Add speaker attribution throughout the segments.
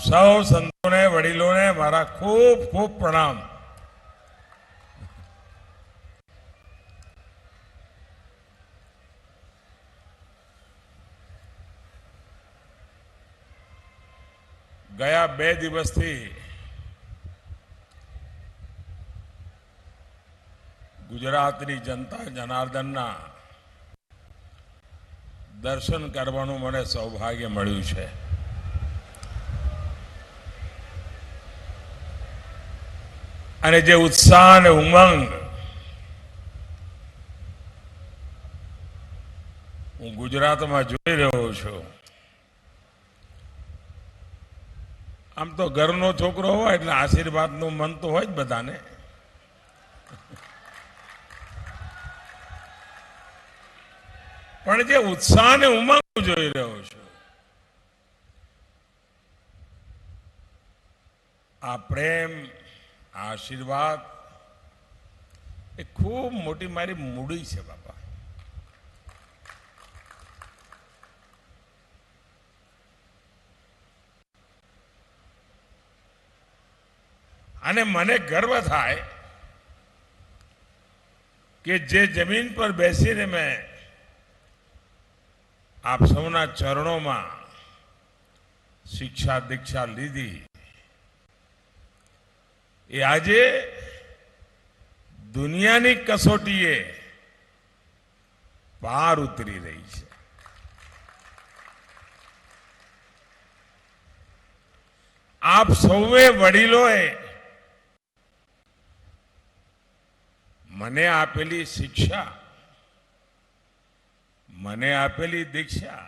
Speaker 1: સૌ સંતોને વડીલોને મારા ખૂબ ખૂબ પ્રણામ। ગયા 2 દિવસથી ગુજરાતની જનતા જનાર્દનના દર્શન કરવાનું મને સૌભાગ્ય મળ્યું છે। અને જે ઉત્સાહ અને ઉમંગ હું ગુજરાતમાં જોઈ રહ્યો છું, આમ તો ઘરનો છોકરો હોય એટલે આશીર્વાદનું મન તો હોય જ બધાને, પણ જે ઉત્સાહ અને ઉમંગ જોઈ રહ્યો છું, આ પ્રેમ, આ આશીર્વાદ એ ખૂબ મોટી મારી મૂડી છે બાપા। અને મને ગર્વ થાય કે જે જમીન પર બેસીને મેં આપ સૌના ચરણોમાં શિક્ષા દીક્ષા લીધી, એ આજે દુનિયાની કસોટીએ પાર ઉતરી રહી છે। આપ સૌએ વડીલોએ મને આપેલી શિક્ષા, મને આપેલી દીક્ષા,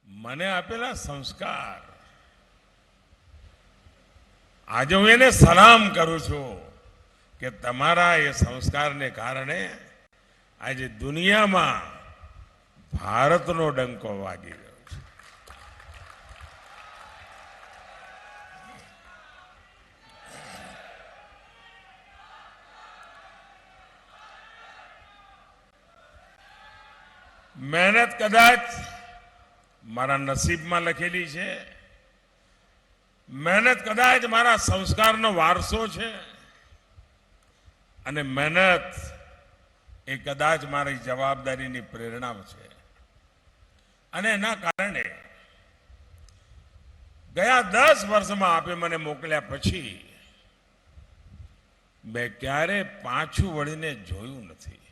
Speaker 1: મને આપેલા સંસ્કાર, આજે હું એને સલામ કરું છું કે તમારા એ સંસ્કારને કારણે આજે દુનિયામાં ભારતનો ડંકો વાગી રહ્યો છે। મહેનત કદાચ મારા નસીબમાં લખેલી છે, મહેનત કદાચ મારા સંસ્કારનો વારસો છે, અને મહેનત એ કદાચ મારી જવાબદારીની પ્રેરણા છે। અને એના કારણે ગયા 10 વર્ષમાં આપે મને મોકલ્યા પછી મેં ક્યારે પાછું વળીને જોયું નથી।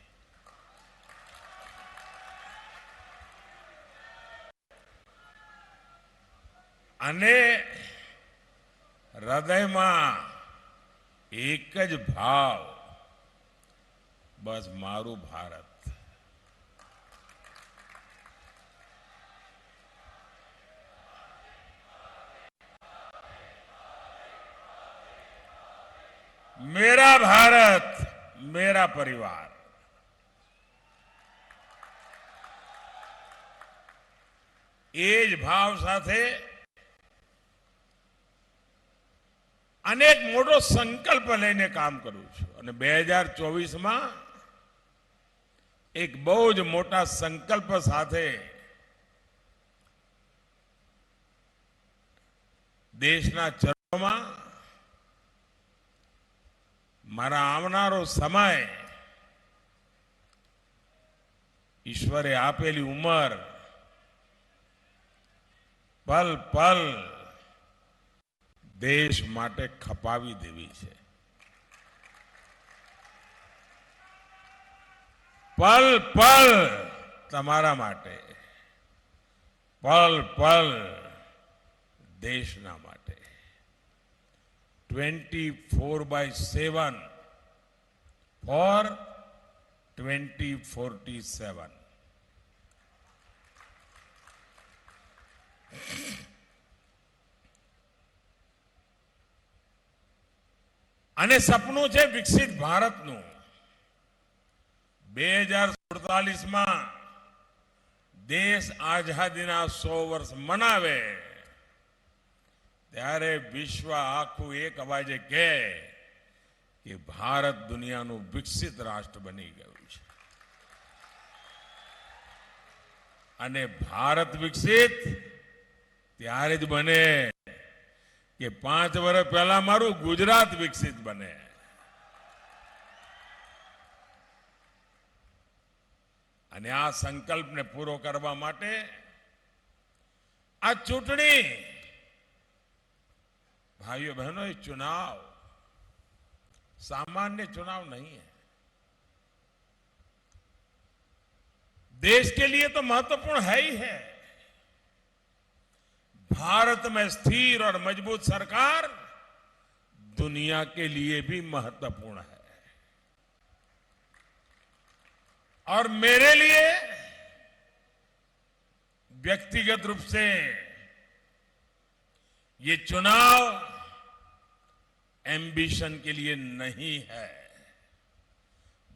Speaker 1: અને હૃદયમાં એક જ ભાવ, બસ મારું ભારત। मेरा भारत, मेरा परिवार। એ જ ભાવ સાથે અનેક મોટો સંકલ્પ લઈને કામ કરું છું। અને 2024માં એક બહુ જ મોટા સંકલ્પ સાથે દેશના ચરણોમાં મારા આવનારો સમય, ઈશ્વરે આપેલી ઉંમર પલ પલ દેશ માટે ખપાવી દેવી છે। પલ પલ તમારા માટે, પલ પલ દેશના માટે। 24/7 ફોર 2047। અને સપનું છે વિકસિત ભારતનું। 2047માં દેશ આઝાદીના 100 વર્ષ મનાવે ત્યારે વિશ્વ આખું એક અવાજે કહે કે ભારત દુનિયાનું વિકસિત રાષ્ટ્ર બની ગયું છે। અને ભારત વિકસિત ત્યારે જ બને કે 5 વર્ષ પહેલા મારું ગુજરાત વિકસિત બને. અને આ સંકલ્પને પૂરો કરવા માટે આ ચૂંટણી, भाइयों बहनों, ये चुनाव सामान्य चुनाव नहीं है. देश के लिए तो महत्वपूर्ण है ही है. भारत में स्थिर और मजबूत सरकार दुनिया के लिए भी महत्वपूर्ण है. और मेरे लिए व्यक्तिगत रूप से ये चुनाव एम्बिशन के लिए नहीं है.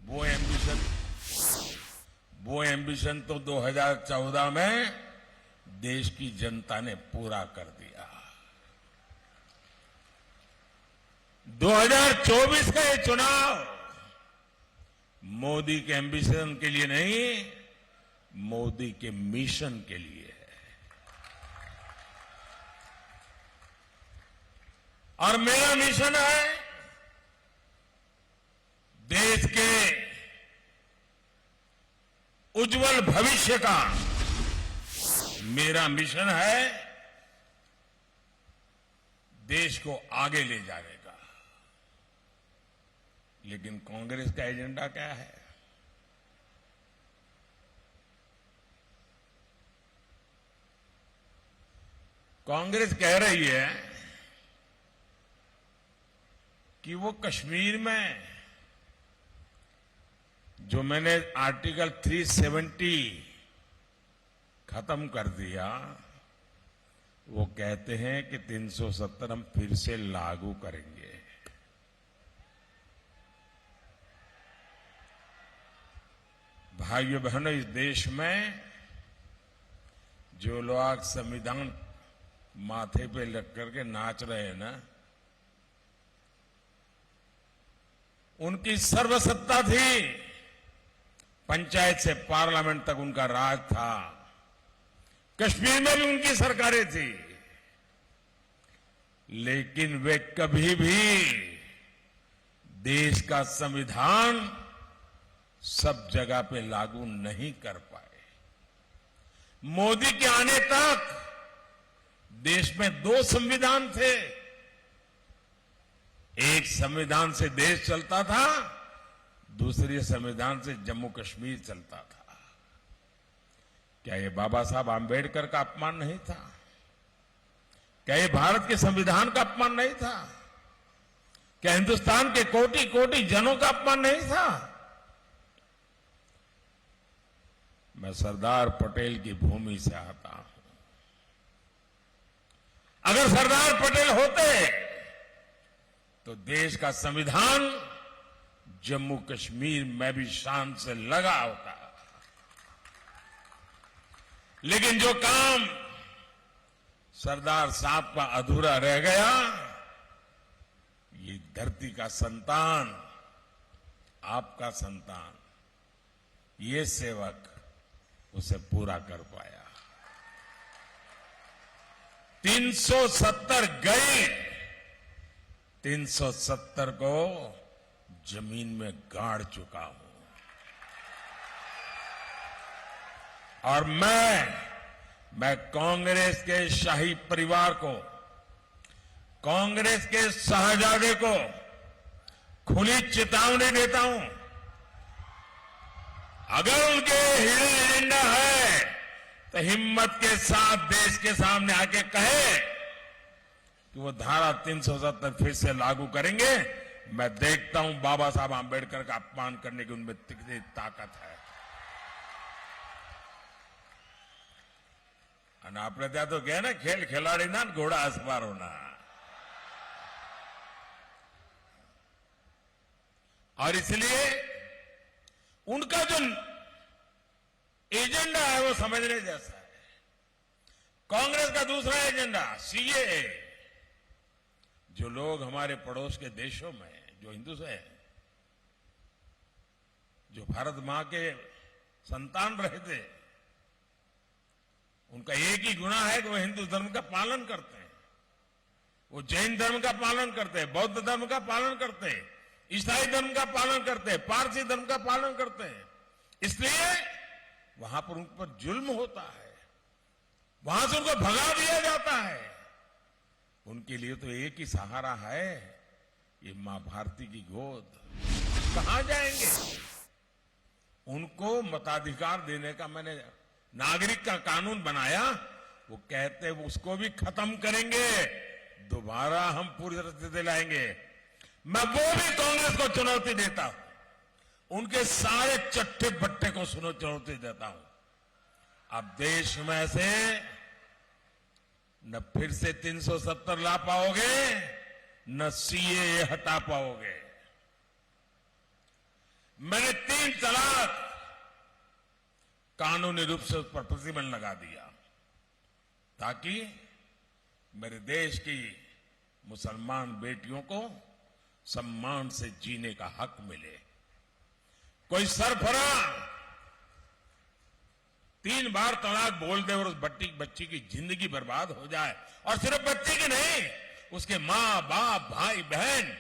Speaker 1: वो एम्बिशन तो 2014 में देश की जनता ने पूरा कर दिया. 2024 का ये चुनाव मोदी के एम्बिशन के लिए नहीं, मोदी के मिशन के लिए है. और मेरा मिशन है देश के उज्जवल भविष्य का. मेरा मिशन है देश को आगे ले जाने का. लेकिन कांग्रेस का एजेंडा क्या है? कांग्रेस कह रही है कि वो कश्मीर में जो मैंने आर्टिकल 370 खत्म कर दिया, वो कहते हैं कि 370 हम फिर से लागू करेंगे. भाइयों बहनों, इस देश में जो लोग संविधान माथे पे लग करके नाच रहे हैं ना, उनकी सर्वसत्ता थी. पंचायत से पार्लियामेंट तक उनका राज था. कश्मीर में भी उनकी सरकारें थी. लेकिन वे कभी भी देश का संविधान सब जगह पे लागू नहीं कर पाए. मोदी के आने तक देश में 2 संविधान थे. एक संविधान से देश चलता था, दूसरे संविधान से जम्मू कश्मीर चलता था. क्या ये बाबा साहब आंबेडकर का अपमान नहीं था? क्या ये भारत के संविधान का अपमान नहीं था? क्या हिंदुस्तान के कोटि कोटि जनों का अपमान नहीं था? मैं सरदार पटेल की भूमि से आता हूं. अगर सरदार पटेल होते तो देश का संविधान जम्मू कश्मीर में भी शान से लगा होता. लेकिन जो काम सरदार साहब का अधूरा रह गया, ये धरती का संतान, आपका संतान, ये सेवक उसे पूरा कर पाया. 370 गए, 370 को जमीन में गाड़ चुका हूं. और मैं कांग्रेस के शाही परिवार को, कांग्रेस के शाहजादे को खुली चेतावनी देता हूं. अगर उनके हिडन एजेंडा है तो हिम्मत के साथ देश के सामने आके कहे कि वो धारा 370 फिर से लागू करेंगे. मैं देखता हूं बाबा साहब आंबेडकर का अपमान करने की उनमें कितनी ताकत है. અને આપણે ત્યાં તો કહે ને, ખેલ ખેલાડીના ઘોડા અસવારોના. और इसलिए उनका जो एजेंडा है वो समझने जैसा है. कांग्रेस का दूसरा एजेंडा सीएए, जो लोग हमारे पड़ोस के देशों में जो हिंदू हैं, जो भारत मां के संतान रहे थे, उनका एक ही गुना है कि वो हिंदू धर्म का पालन करते हैं. वो जैन धर्म का पालन करते हैं, बौद्ध धर्म का पालन करते हैं, ईसाई धर्म का पालन करते हैं, पारसी धर्म का पालन करते हैं। इसलिए वहां पर उन पर जुल्म होता है, वहां से उनको भगा दिया जाता है। उनके लिए तो एक ही सहारा है, ये मां भारती की गोद। कहां जाएंगे? उनको मताधिकार देने का मैंने नागरिक का कानून बनाया, वो कहते हैं उसको भी खत्म करेंगे, दोबारा हम पूरी तरह से दिलाएंगे। मैं वो भी कांग्रेस को चुनौती देता हूं, उनके सारे चट्टे बट्टे को चुनौती देता हूं। अब देश में से न फिर से 370 ला पाओगे, न सीएए हटा पाओगे। मैंने 3 तलाक कानूनी रूप से उस पर प्रतिबंध लगा दिया, ताकि मेरे देश की मुसलमान बेटियों को सम्मान से जीने का हक मिले। कोई सरफरा 3 बार तलाक बोल दे और उस बच्ची की जिंदगी बर्बाद हो जाए, और सिर्फ बच्ची की नहीं, उसके मां बाप भाई बहन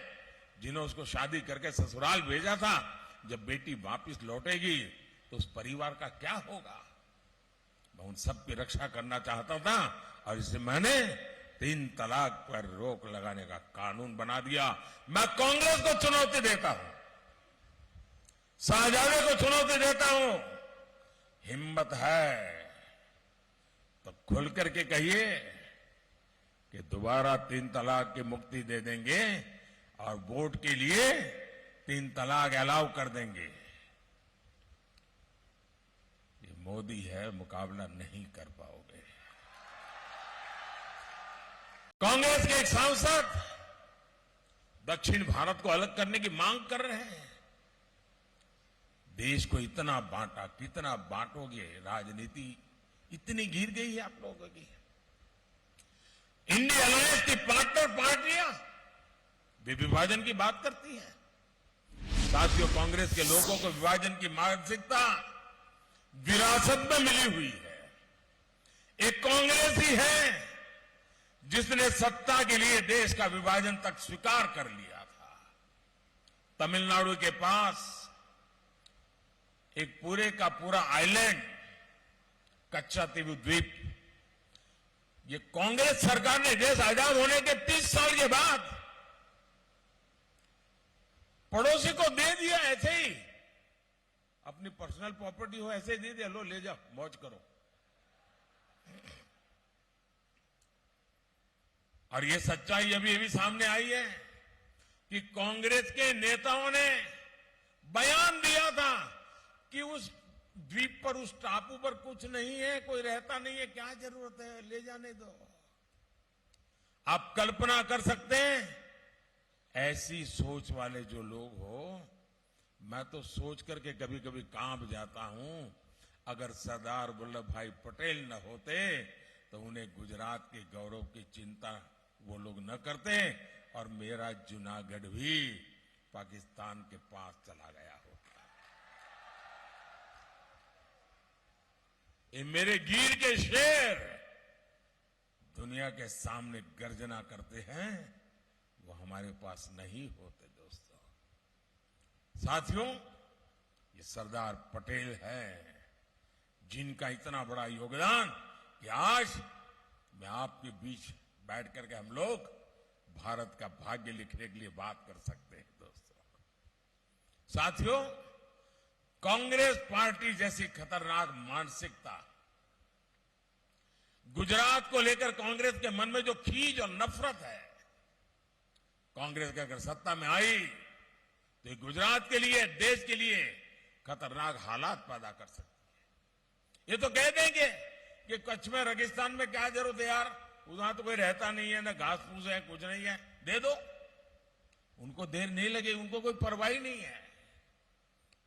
Speaker 1: जिन्होंने उसको शादी करके ससुराल भेजा था, जब बेटी वापस लौटेगी तो उस परिवार का क्या होगा? मैं उन सब की रक्षा करना चाहता था, और इससे मैंने 3 तलाक पर रोक लगाने का कानून बना दिया। मैं कांग्रेस को चुनौती देता हूं, शाहजादे को चुनौती देता हूं। हिम्मत है तो खुल करके कहिए कि दोबारा 3 तलाक की मुक्ति दे देंगे और वोट के लिए 3 तलाक अलाउ कर देंगे। ये मोदी है, मुकाबला नहीं कर पाओगे। कांग्रेस के एक सांसद दक्षिण भारत को अलग करने की मांग कर रहे हैं। देश को इतना बांटा, कितना बांटोगे? राजनीति इतनी गिर गई है आप लोगों की। इंडिया अलायंस की पार्टनर पार्टियां वे विभाजन की बात करती हैं। साथियों, कांग्रेस के लोगों को विभाजन की मानसिकता विरासत में मिली हुई है। एक कांग्रेस ही है जिसने सत्ता के लिए देश का विभाजन तक स्वीकार कर लिया था। तमिलनाडु के पास एक पूरे का पूरा आइलैंड, कच्चातीव द्वीप, ये कांग्रेस सरकार ने देश आजाद होने के 30 साल के बाद पड़ोसी को दे दिया। ऐसे ही अपनी पर्सनल प्रॉपर्टी हो, ऐसे ही दे दिया, लो ले जाओ, मौज करो। और ये सच्चाई अभी अभी सामने आई है कि कांग्रेस के नेताओं ने बयान दिया था कि उस द्वीप पर, उस टापू पर कुछ नहीं है, कोई रहता नहीं है, क्या जरूरत है, ले जाने दो। आप कल्पना कर सकते हैं ऐसी सोच वाले जो लोग हो, मैं तो सोच करके कभी कभी कांप जाता हूं, अगर सरदार वल्लभ भाई पटेल न होते तो उन्हें गुजरात के गौरव की चिंता वो लोग न करते और मेरा जूनागढ़ भी पाकिस्तान के पास चला गया होता। ये मेरे गिर के शेर दुनिया के सामने गर्जना करते हैं, वो हमारे पास नहीं होते। दोस्तों, साथियों, ये सरदार पटेल है जिनका इतना बड़ा योगदान कि आज मैं आपके बीच बैठ करके हम लोग भारत का भाग्य लिखने के लिए बात कर सकते हैं। दोस्तों, साथियों, कांग्रेस पार्टी जैसी खतरनाक मानसिकता, गुजरात को लेकर कांग्रेस के मन में जो खीज और नफरत है, कांग्रेस अगर सत्ता में आई तो ये गुजरात के लिए, देश के लिए खतरनाक हालात पैदा कर सकती है। ये तो कह देंगे कि कच्छ में, रेगिस्तान में क्या जरूरत है यार, वहां तो कोई रहता नहीं है, ना घास फूस है, कुछ नहीं है, दे दो। उनको देर नहीं लगे, उनको कोई परवाही नहीं है,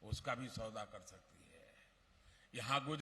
Speaker 1: उसका भी सौदा कर सकती है। यहां